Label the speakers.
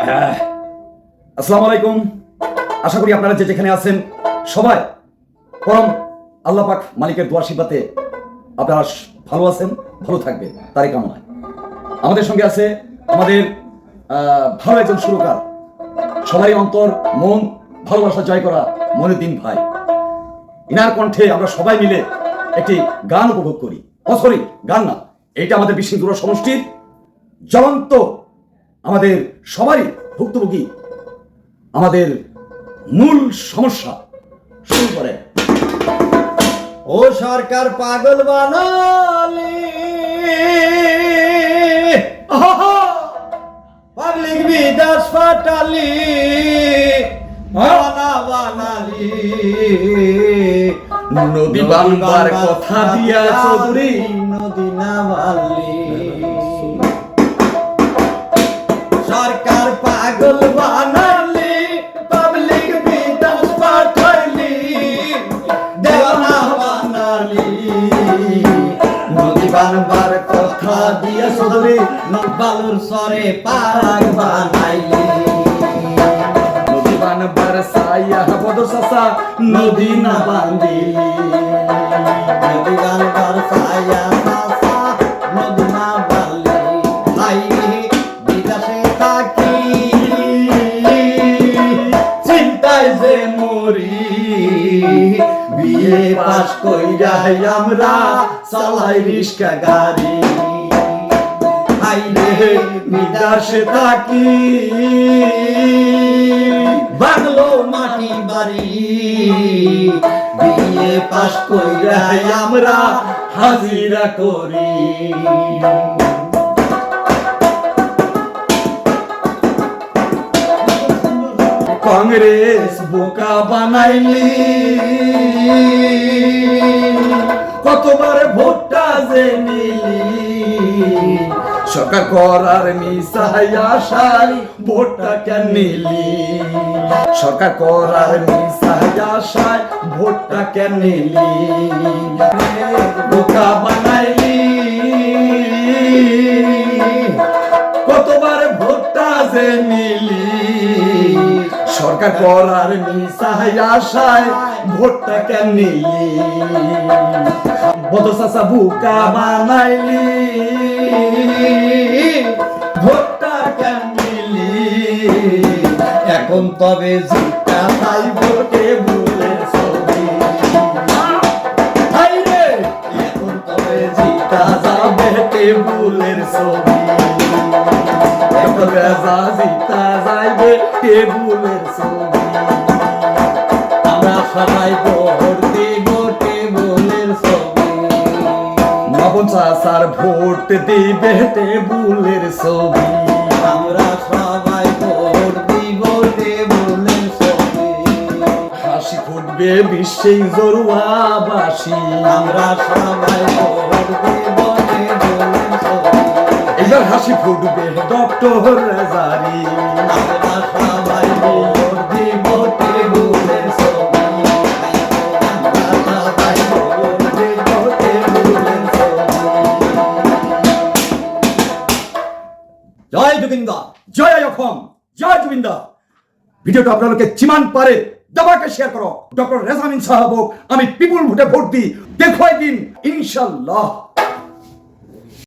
Speaker 1: আসসালামু আলাইকুম। আশা করি আপনারা যে যেখানে আছেন সবাই পরম আল্লাহ পাক মালিকের দোয়া আশীর্বাদে আপনারা ভালো আছেন, ভালো থাকবেন তারই কামনায়। আমাদের সঙ্গে আছে আমাদের ভালো একজন সুরকার, সবারই অন্তর মন ভালোবাসা জয় করা মনিউদ্দিন ভাই। ইনার কণ্ঠে আমরা সবাই মিলে একটি গান উপভোগ করি। সরি, গান না, এইটা আমাদের বিশৃঙ্খলা সমষ্টির জ্বলন্ত, আমাদের সবারই ভুক্তভোগী, আমাদের মূল সমস্যা। শুরু করে
Speaker 2: ও সরকার পাগল বানালি, পাবলিক বিদাস ফাটালি, বানালি
Speaker 1: নদী বানবার কথা দিয়া চৌধুরী
Speaker 2: নদী না বালি। সরকার পাগল বানালি, পাবলিক বিদাস ফাটালি, দেওয়ানা বানালি। নদী বানবার কথা দিয়া চৌধুরী বালুর সরে পাগ বানাইলি।
Speaker 1: নদী বানবার সাইয়া বদর চাচা নদী না বান্দিলি।
Speaker 2: নদী বানবার সাইয়া চাচা নদী না বালি। ভাই বিদেশে থাকি চিন্তায় যে মরি, বিয়ে পাস কইরাই আমরা চালাই রিস্কা গাড়ি। হাইরে বিদেশে থাকি বাংলো মাটি বাড়ি, বিয়ে পাস কইরাই আমরা হাজিরা করি।
Speaker 1: কংগ্রেস বোকা বানাইলি,
Speaker 2: কতবার ভোটটা যে নিলি,
Speaker 1: সরকার করার মিসাই আশায় ভোটটা কেন নিলি? সরকার করার মিসাই আশায় ভোটটা কেন নিলি?
Speaker 2: বোকা বানাইলি, কতবার ভোটটা যে নিলি,
Speaker 1: সরকার করার মিসাই আশায় ভোটটা কেন নিলি? বদর চাচা বোকা বানাইলি,
Speaker 2: ভোটটা কেন নিলি? এখন তবে জিতা ভাই ভোটে ভুলের ছবি। হাইরে এখন তবে জিতা যাবে টেবুলের ছবি।
Speaker 1: এখন রাজা জিতা যাইবে টেবুলের ছবি।
Speaker 2: আমরা সবাই ভোট দিব টেবুলের ছবি।
Speaker 1: নবন চাচার ভোট দিবে টেবুলের ছবি।
Speaker 2: আমরা সবাই ভোট দিব টেবুলের ছবি।
Speaker 1: হাসি ফুটবে বিশ্বে জরুয়াবাসী।
Speaker 2: আমরা সবাই ভোট দিব টেবুলের ছবি।
Speaker 1: এবার হাসি ফুটবে ডক্টর রেজারি।
Speaker 2: আমরা সবাই ভোট দিব টেবুলের ছবি। আমরা সবাই ভোট দিব টেবুলের ছবি। জয় জুবিন্দা,
Speaker 1: জয় অখম, জয় জুবিন্দা। ভিডিওটা আপনাদেরকে চিমান পারে দাবাকে শেয়ার করো। ডক্টর রেজামিন সাহাবক আমি পিপুল ভোটে ভোট দিই, দেখো দিন ইনশাল্লাহ।